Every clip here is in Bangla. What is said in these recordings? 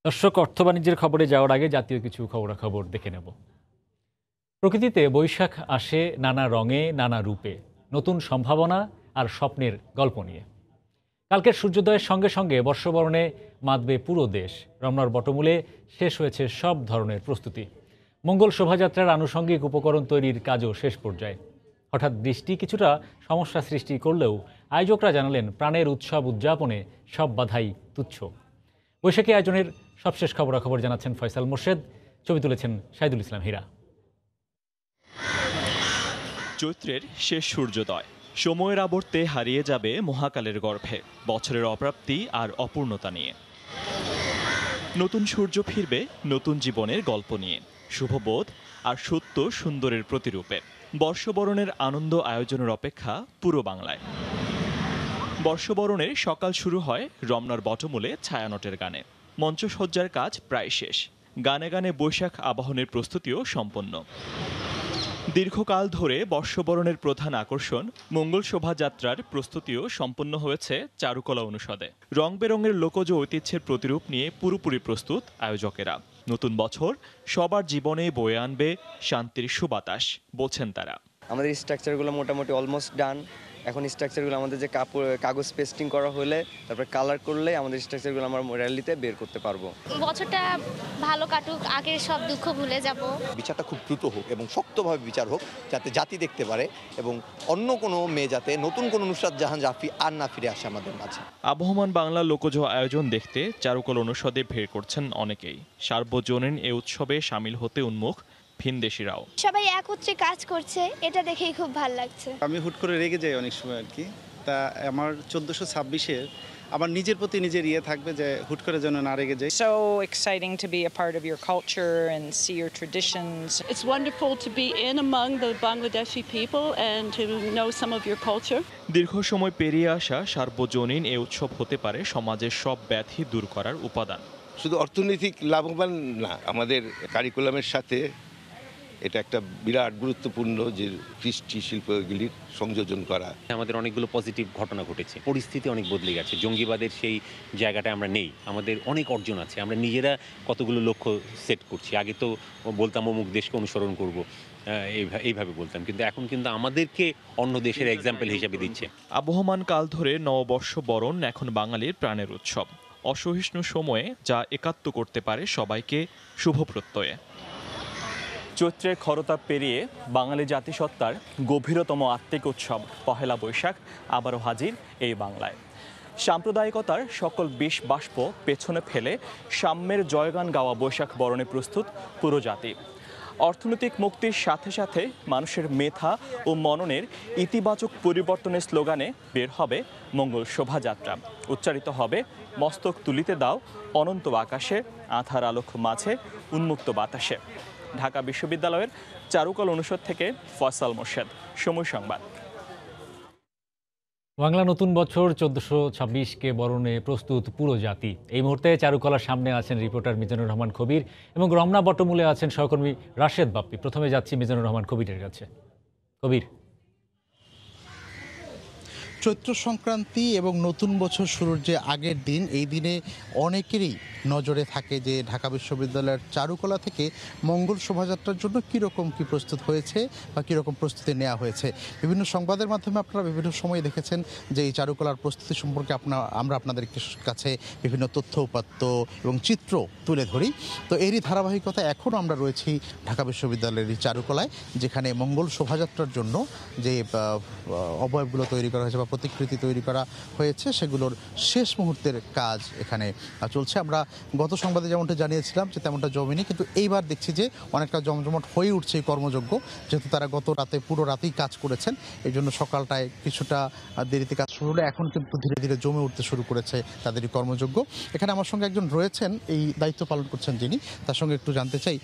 দর্শক, অর্থ বাণিজ্যের খবরে যাওয়ার আগে জাতীয় কিছু খবরাখবর দেখে নেব। প্রকৃতিতে বৈশাখ আসে নানা রঙে, নানা রূপে, নতুন সম্ভাবনা আর স্বপ্নের গল্প নিয়ে। কালকের সূর্যোদয়ের সঙ্গে সঙ্গে বর্ষবরণে মাতবে পুরো দেশ। রমনার বটমূলে শেষ হয়েছে সব ধরনের প্রস্তুতি। মঙ্গল শোভাযাত্রার আনুষঙ্গিক উপকরণ তৈরির কাজও শেষ পর্যায়ে। হঠাৎ বৃষ্টি কিছুটা সমস্যা সৃষ্টি করলেও আয়োজকরা জানালেন, প্রাণের উৎসব উদযাপনে সব বাধাই তুচ্ছ। বৈশাখী আয়োজনের সবশেষ খবরাখবর জানাচ্ছেন ফয়সাল মোর্শেদ, ছবি তুলেছেন শাহিদুল ইসলাম হীরা। চৈত্রের শেষ সূর্যোদয় সময়ের আবর্তে হারিয়ে যাবে মহাকালের গর্ভে, বছরের অপ্রাপ্তি আর অপূর্ণতা নিয়ে। নতুন সূর্য ফিরবে নতুন জীবনের গল্প নিয়ে, শুভবোধ আর সত্য সুন্দরের প্রতিরূপে। বর্ষবরণের আনন্দ আয়োজনের অপেক্ষা পুরো বাংলায়। বর্ষবরণের সকাল শুরু হয় রমনার বটমূলে ছায়ানটের গানে। মঞ্চসজ্জার কাজ প্রায় শেষ, গানে গানে বৈশাখ আবাহনের প্রস্তুতিও সম্পন্ন। দীর্ঘকাল ধরে বর্ষবরণের প্রধান আকর্ষণ মঙ্গল শোভাযাত্রার প্রস্তুতিও সম্পন্ন হয়েছে চারুকলা অনুষদে। রং বেরঙের লোকজ ঐতিহ্যের প্রতিরূপ নিয়ে পুরোপুরি প্রস্তুত আয়োজকেরা। নতুন বছর সবার জীবনে বয়ে আনবে শান্তির সুবাতাস, বলছেন তারা। আমাদের স্ট্রাকচারগুলো মোটামুটি অলমোস্ট ডান। এখন স্ট্রাকচারগুলো আমাদের যে কাগজ পেস্টিং করা হলে তারপরে কালার করলে আমাদের স্ট্রাকচারগুলো আমরা র্যালিতে বের করতে পারবো। বছরটা ভালো কাটুক, আগের সব দুঃখ ভুলে যাব। বিচারটা খুব দ্রুত হোক এবং শক্তভাবে বিচার হোক, যাতে জাতি দেখতে পারে এবং অন্য কোনো মেয়ে যাতে নতুন কোনো নুসরাত জাহান রাফি আর না ফিরে আসে আমাদের মাঝে। আবহমান বাংলা লোকজ আয়োজন দেখতে চারুকলা অনুষদে ভিড় করছেন অনেকেই। সার্বজনীন এ উৎসবে সামিল হতে উন্মুখ ভিনদেশিরাও। সবাই একত্রে কাজ করছে, এটা দেখেই খুব ভালো লাগছে। আমি হুট করে রেগে যাই অনেক সময় আর কি। তা আমার 1426-এর আমার নিজের প্রতি নিজের থাকবে যে হুট করে যেন না রেগে যাই। So exciting to be a part of your culture and see your traditions. It's wonderful to be in among the Bangladeshi people and to know some of your culture. দীর্ঘ সময় পেরিয়ে আসা সার্বজনীন এ উৎসব হতে পারে সমাজের সব ব্যাধি দূর করার উপাদান। শুধু অর্থনৈতিক লাভবান না, আমাদের কারিকুলামের সাথে এটা একটা বিরাট গুরুত্বপূর্ণ যে কৃষ্টি শিল্পগুলির সংযোজন করা। আমাদের অনেকগুলো পজিটিভ ঘটনা ঘটেছে, পরিস্থিতি অনেক বদলে গেছে। জঙ্গিবাদের সেই জায়গাটা আমরা নেই, আমাদের অনেক অর্জন আছে। আমরা নিজেরা কতগুলো লক্ষ্য সেট করছি। আগে তো বলতাম অমুক দেশকে অনুসরণ করব, এইভাবে বলতাম, কিন্তু এখন কিন্তু আমাদেরকে অন্য দেশের এক্সাম্পল হিসেবে দিচ্ছে। আবহমান কাল ধরে নববর্ষ বরণ এখন বাঙালির প্রাণের উৎসব। অসহিষ্ণু সময়ে যা একাত্ম করতে পারে সবাইকে শুভ প্রত্যয়ে। চৈত্রের খরতাপ পেরিয়ে বাঙালি জাতিসত্তার গভীরতম আত্মিক উৎসব পহেলা বৈশাখ আবারও হাজির এই বাংলায়। সাম্প্রদায়িকতার সকল বিষ বাষ্প পেছনে ফেলে সাম্যের জয়গান গাওয়া বৈশাখ বরণে প্রস্তুত পুরো জাতি। অর্থনৈতিক মুক্তির সাথে সাথে মানুষের মেধা ও মননের ইতিবাচক পরিবর্তনের স্লোগানে বের হবে মঙ্গল শোভাযাত্রা। উচ্চারিত হবে মস্তক তুলিতে দাও অনন্ত আকাশে, আধার আলোক মাঝে উন্মুক্ত বাতাসে। ঢাকা বিশ্ববিদ্যালয়ের চারুকলা অনুষদ থেকে ফয়সাল মোর্শেদ, সময় সংবাদ। বাংলা নতুন বছর 1426কে বরণে প্রস্তুত পুরো জাতি। এই মুহূর্তে চারুকলার সামনে আছেন রিপোর্টার মিজানুর রহমান কবির এবং রমনা বটমূলে আছেন সহকর্মী রাশেদ বাপ্পি। প্রথমে যাচ্ছি মিজানুর রহমান কবিরের কাছে। কবির, চৈত্র সংক্রান্তি এবং নতুন বছর শুরুর যে আগের দিন, এই দিনে অনেকেরই নজরে থাকে যে ঢাকা বিশ্ববিদ্যালয়ের চারুকলা থেকে মঙ্গল শোভাযাত্রার জন্য কীরকম কী প্রস্তুত হয়েছে বা কীরকম প্রস্তুতি নেওয়া হয়েছে। বিভিন্ন সংবাদের মাধ্যমে আপনারা বিভিন্ন সময় দেখেছেন যে এই চারুকলার প্রস্তুতি সম্পর্কে আমরা আপনাদের কাছে বিভিন্ন তথ্য উপাত্ত এবং চিত্র তুলে ধরি। তো এরই ধারাবাহিকতা এখনও আমরা রয়েছি ঢাকা বিশ্ববিদ্যালয়ের এই চারুকলায়, যেখানে মঙ্গল শোভাযাত্রার জন্য যে অবয়বগুলো তৈরি করা হয়েছে বা প্রতিকৃতি তৈরি করা হয়েছে সেগুলোর শেষ মুহূর্তের কাজ এখানে চলছে। আমরা গত সংবাদে যেমনটা জানিয়েছিলাম যে তেমনটা জমেনি, কিন্তু এইবার দেখছি যে অনেকটা জমজমাট হয়ে উঠছে এই কর্মযজ্ঞ, যেহেতু তারা গত রাতে পুরো রাতেই কাজ করেছেন। এই জন্য সকালটায় কিছুটা দেরিতে কাজ শুরু হলে এখন কিন্তু ধীরে ধীরে জমে উঠতে শুরু করেছে তাদের এই কর্মযজ্ঞ। এখানে আমার সঙ্গে একজন রয়েছেন, এই দায়িত্ব পালন করছেন যিনি, তার সঙ্গে একটু জানতে চাই।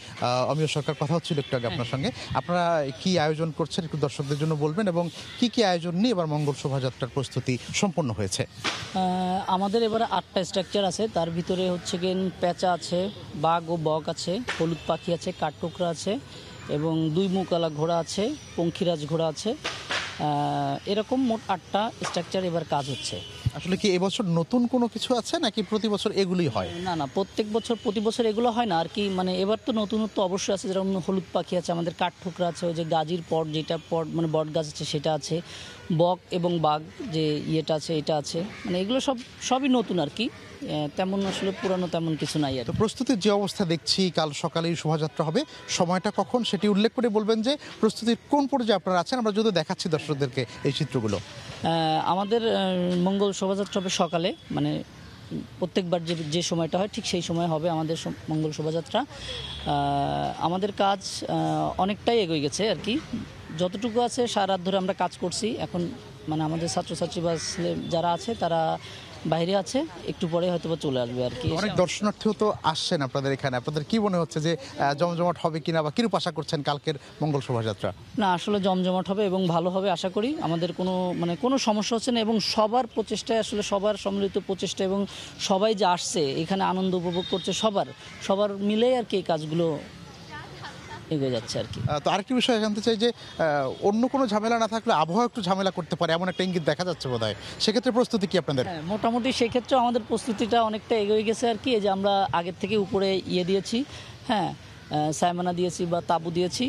অমিয় সরকার, কথা হচ্ছিল একটু আগে আপনার সঙ্গে, আপনারা কি আয়োজন করছেন একটু দর্শকদের জন্য বলবেন এবং কি কি আয়োজন নিয়ে এবার মঙ্গল শোভাযাত্রার প্রস্তুতি সম্পন্ন হয়েছে? আমাদের এবারে 8টা স্ট্রাকচার আছে, তার ভিতরে হচ্ছে গিয়ে পেঁচা আছে, বাঘ ও বক আছে, হলুদ পাখি আছে, কাঠঠোকরা আছে এবং 2 মুখওয়ালা ঘোড়া আছে, পঙ্খিরাজ ঘোড়া আছে। এরকম মোট 8টা স্ট্রাকচার এবার কাজ হচ্ছে। আসলে কি এবছর নতুন কোনো কিছু আছে নাকি প্রতি বছর এগুলোই হয়? না না, প্রতি বছর এগুলো হয় না আর কি। মানে এবার তো নতুনত্ব অবশ্যই আছে, যেরকম হলুদ পাখি আছে, আমাদের কাঠঠোকরা আছে, ওই যে গাজীর পট, যেটা পট মানে বট গাছ আছে সেটা আছে, বক এবং বাঘ যে ইয়েটা আছে এটা আছে, মানে এগুলো সবই নতুন আর কি। তেমন আসলে পুরানো তেমন কিছু নাই আর। তো প্রস্তুতির যে অবস্থা দেখছি, কাল সকালেই শোভাযাত্রা হবে, সময়টা কখন সেটি উল্লেখ করে বলবেন যে প্রস্তুতির কোন পর্যায়ে আপনারা আছেন, আমরা যদি দেখাচ্ছি দর্শকদেরকে এই চিত্রগুলো। আমাদের মঙ্গল শোভাযাত্রা হবে সকালে, মানে প্রত্যেকবার যে সময়টা হয় ঠিক সেই সময় হবে আমাদের মঙ্গল শোভাযাত্রা। আমাদের কাজ অনেকটাই এগিয়ে গেছে আর কি, যতটুকু আছে সারা রাত ধরে আমরা কাজ করছি। এখন মানে আমাদের ছাত্রছাত্রী বা যারা আছে তারা বাইরে আছে, একটু পরে হয়তো চলে আসবে আর কি। অনেক দর্শনার্থীও তো আসছেন আপনাদের এখানে, আপনাদের কি মনে হচ্ছে যে জমজমাট হবে কিনা বা কিরূপ আশা করছেন কালকের মঙ্গল শোভাযাত্রা? না, আসলে জমজমাট হবে এবং ভালো হবে আশা করি। আমাদের কোনো সমস্যা হচ্ছে না এবং সবার প্রচেষ্টায়, আসলে সবার সম্মিলিত প্রচেষ্টা এবং সবাই যে আসছে এখানে আনন্দ উপভোগ করছে, সবার মিলেই আর কি এই কাজগুলো এগিয়ে যাচ্ছে আর কি। তো আরেকটি বিষয় জানতে চাই যে অন্য কোনো ঝামেলা না থাকলে আবহাওয়া একটু ঝামেলা করতে পারে, এমন একটা ইঙ্গিত দেখা যাচ্ছে বোধহয়। সেক্ষেত্রে প্রস্তুতি কি আপনাদের? মোটামুটি সেক্ষেত্রে আমাদের প্রস্তুতিটা অনেকটা এগিয়ে গেছে আর কি। এই যে আমরা আগের থেকে উপরে দিয়েছি, হ্যাঁ, সাইমানা দিয়েছি বা তাবু দিয়েছি।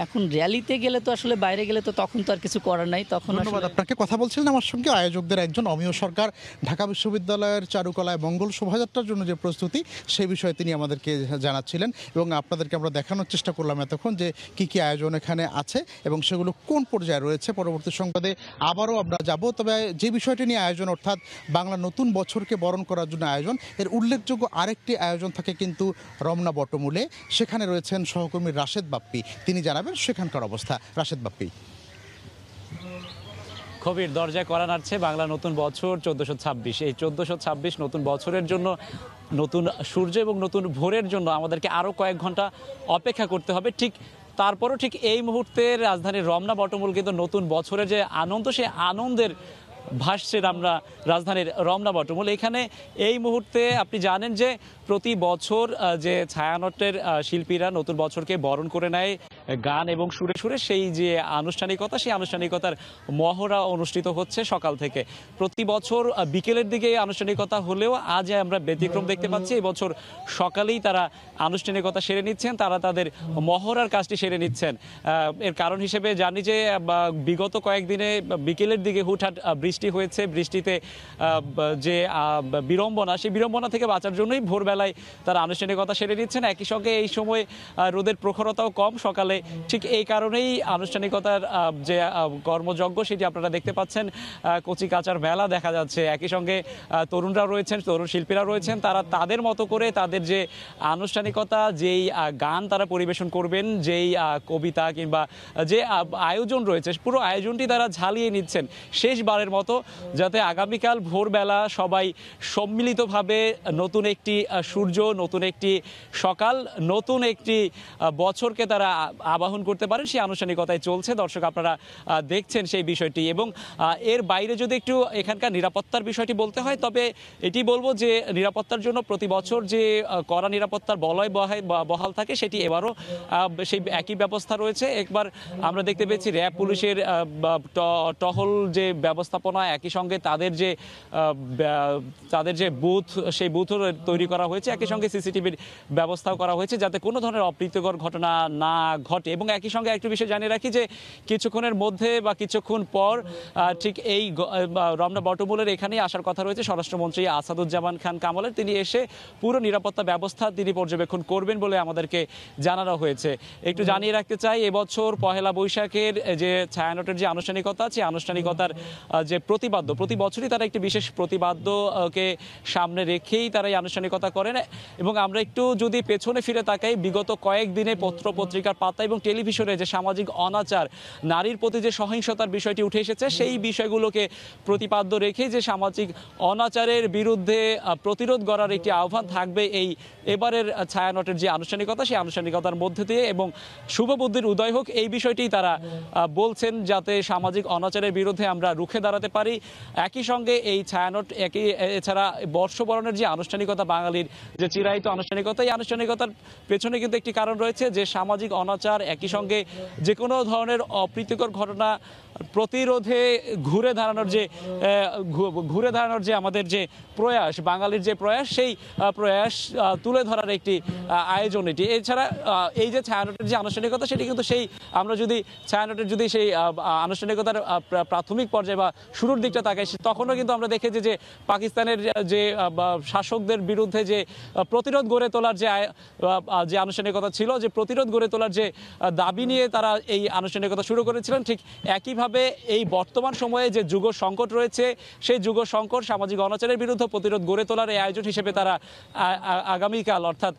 এখন র্যালিতে গেলে তো আসলে বাইরে গেলে তো তখন তো আর কিছু করার নাই। তখন ধন্যবাদ আপনাকে। কথা বলছিলেন আমার সঙ্গে আয়োজকদের একজন অমিয় সরকার। ঢাকা বিশ্ববিদ্যালয়ের চারুকলায় মঙ্গল শোভাযাত্রার জন্য যে প্রস্তুতি সেই বিষয়ে তিনি আমাদেরকে জানাচ্ছিলেন এবং আপনাদেরকে আমরা দেখানোর চেষ্টা করলাম এতক্ষণ যে কি কি আয়োজন এখানে আছে এবং সেগুলো কোন পর্যায়ে রয়েছে। পরবর্তী সংবাদে আবারও আমরা যাব। তবে যে বিষয়টি নিয়ে আয়োজন, অর্থাৎ বাংলা নতুন বছরকে বরণ করার জন্য আয়োজন, এর উল্লেখযোগ্য আরেকটি আয়োজন থাকে কিন্তু রমনা বটমূলে। সেখানে রয়েছেন সহকর্মী রাশেদ বাপ্পি, তিনি জানাবেন সেখানকার অবস্থা। রাশেদ বাপ্পি। কবির দরজায় করা নাড়ছে বাংলা নতুন বছর 1426। এই 1426 নতুন বছরের জন্য, নতুন সূর্য এবং নতুন ভোরের জন্য আমাদেরকে আরও কয়েক ঘন্টা অপেক্ষা করতে হবে। ঠিক তারপরও ঠিক এই মুহূর্তে রাজধানীর রমনা বটমূল কিন্তু নতুন বছরের যে আনন্দ, সেই আনন্দের ভাসছে আমরা রাজধানীর রমনা বটমূল। এখানে এই মুহূর্তে আপনি জানেন যে প্রতি বছর যে ছায়ানটের শিল্পীরা নতুন বছরকে বরণ করে নেয় গান এবং সুরে সুরে, সেই যে আনুষ্ঠানিকতা, সেই আনুষ্ঠানিকতার মহড়া অনুষ্ঠিত হচ্ছে সকাল থেকে। প্রতি বছর বিকেলের দিকে আনুষ্ঠানিকতা হলেও আজ আমরা ব্যতিক্রম দেখতে পাচ্ছি। এবছর সকালেই তারা আনুষ্ঠানিকতা সেরে নিচ্ছেন, তারা তাদের মহড়ার কাজটি সেরে নিচ্ছেন। এর কারণ হিসেবে জানি যে বিগত কয়েকদিনে বিকেলের দিকে হুটহাট বৃষ্টি হয়েছে। বৃষ্টিতে যে বিড়ম্বনা, সেই বিড়ম্বনা থেকে বাঁচার জন্যই ভোরবেলায় তারা আনুষ্ঠানিকতা সেরে নিচ্ছেন। একই সঙ্গে এই সময় রোদের প্রখরতাও কম সকালে, ঠিক এই কারণেই আনুষ্ঠানিকতার যে কর্মযজ্ঞ সেটি আপনারা দেখতে পাচ্ছেন। কচি কাচার মেলা দেখা যাচ্ছে। একই সঙ্গে তরুণরা রয়েছেন, তরুণ শিল্পীরা রয়েছেন, তারা তাদের মতো করে তাদের যে আনুষ্ঠানিকতা, যেই গান তারা পরিবেশন করবেন, যেই কবিতা কিংবা যে আয়োজন রয়েছে, পুরো আয়োজনটি তারা ঝালিয়ে নিচ্ছেন শেষবারের মতো, যাতে আগামীকাল ভোরবেলা সবাই সম্মিলিতভাবে নতুন একটি সূর্য, নতুন একটি সকাল, নতুন একটি বছরকে তারা আবাহন করতে পারেন। সেই আনুষ্ঠানিকতায় চলছে। দর্শক আপনারা দেখছেন সেই বিষয়টি। এবং এর বাইরে যদি একটু এখানকার নিরাপত্তার বিষয়টি বলতে হয়, তবে এটি বলবো যে নিরাপত্তার জন্য প্রতি বছর যে কড়া নিরাপত্তার বলয় বহাল থাকে, সেটি এবারও সেই একই ব্যবস্থা রয়েছে। একবার আমরা দেখতে পেয়েছি র্যাব পুলিশের টহল যে ব্যবস্থাপনা, একই সঙ্গে তাদের যে বুথ, সেই বুথও তৈরি করা হয়েছে। একই সঙ্গে সিসিটিভির ব্যবস্থাও করা হয়েছে যাতে কোনো ধরনের অপ্রীতিকর ঘটনা না ঘটে। এবং একই সঙ্গে একটু বিষয় জানিয়ে রাখি যে কিছুক্ষণের মধ্যে বা কিছুক্ষণ পর ঠিক এই রমনা বটমূলের এখানেই আসার কথা রয়েছে স্বরাষ্ট্রমন্ত্রী আসাদুজ্জামান খান কামালের। তিনি এসে পুরো নিরাপত্তা ব্যবস্থা তিনি পর্যবেক্ষণ করবেন বলে আমাদেরকে জানানো হয়েছে। একটু জানিয়ে রাখতে চাই, এবছর পহেলা বৈশাখের যে ছায়ানটের যে আনুষ্ঠানিকতা আছে, আনুষ্ঠানিকতার যে প্রতিবাদ্য, প্রতি বছরই তারা একটি বিশেষ প্রতিবাদ্যকে সামনে রেখেই তারা এই আনুষ্ঠানিকতা করেন। এবং আমরা একটু যদি পেছনে ফিরে তাকাই, বিগত কয়েকদিনে পত্র পত্রিকার পাতা এবং টেলিভিশনে যে সামাজিক অনাচার, নারীর প্রতি যে সহিংসতার বিষয়টি উঠে এসেছে, সেই বিষয়গুলোকে প্রতিপাদ্য রেখে যে সামাজিক অনাচারের বিরুদ্ধে প্রতিরোধ করার একটি আহ্বান থাকবে এই এবারের ছায়ানটের যে আনুষ্ঠানিকতা, সেই আনুষ্ঠানিকতার মধ্যে দিয়ে। এবং শুভবুদ্ধির উদয় হোক, এই বিষয়টি তারা বলছেন, যাতে সামাজিক অনাচারের বিরুদ্ধে আমরা রুখে দাঁড়াতে পারি। একই সঙ্গে এই ছায়ানট, এছাড়া বর্ষবরণের যে আনুষ্ঠানিকতা, বাঙালির যে চিরায়িত আনুষ্ঠানিকতা, এই আনুষ্ঠানিকতার পেছনে কিন্তু একটি কারণ রয়েছে যে সামাজিক অনাচার, একই সঙ্গে যে কোনো ধরনের অপ্রীতিকর ঘটনা প্রতিরোধে ঘুরে দাঁড়ানোর যে আমাদের যে প্রয়াস, বাঙালির যে প্রয়াস, সেই প্রয়াস তুলে ধরার একটি আয়োজন এটি। এছাড়া এই যে ছায়ানটের যে আনুষ্ঠানিকতা, সেটি কিন্তু সেই আমরা যদি ছায়ানটের যদি সেই আনুষ্ঠানিকতার প্রাথমিক পর্যায়ে বা শুরুর দিকটা তাকাই, তখনও কিন্তু আমরা দেখেছি যে পাকিস্তানের যে শাসকদের বিরুদ্ধে যে প্রতিরোধ গড়ে তোলার যে আনুষ্ঠানিকতা ছিল, যে প্রতিরোধ গড়ে তোলার যে দাবি নিয়ে তারা এই আনুষ্ঠানিকতা শুরু করেছিলেন, ঠিক একইভাবে এই বর্তমান সময়ে যে যুগ সংকট রয়েছে, সেই যুগ সংকট, সামাজিক অনাচারের বিরুদ্ধে প্রতিরোধ গড়ে তোলার এই আয়োজন হিসেবে তারা আগামীকাল অর্থাৎ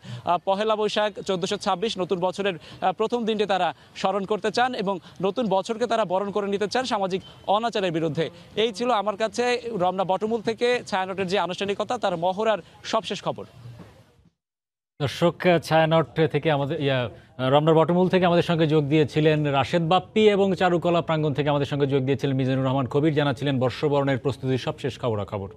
পহেলা বৈশাখ 1426 নতুন বছরের প্রথম দিনটি তারা স্মরণ করতে চান এবং নতুন বছরকে তারা বরণ করে নিতে চান সামাজিক অনাচারের বিরুদ্ধে। এই ছিল আমার কাছে রমনা বটমূল থেকে ছায়ানটের যে আনুষ্ঠানিকতা, তার মহড়ার সবশেষ খবর। দর্শক, ছায়ানট থেকে রমনার বটমূল থেকে আমাদের সঙ্গে যোগ দিয়েছিলেন রাশেদ বাপ্পি এবং চারুকলা প্রাঙ্গণ থেকে আমাদের সঙ্গে যোগ দিয়েছিলেন মিজানুর রহমান কবির, জানাচ্ছিলেন বর্ষবরণের প্রস্তুতির সবশেষ খবরাখবর।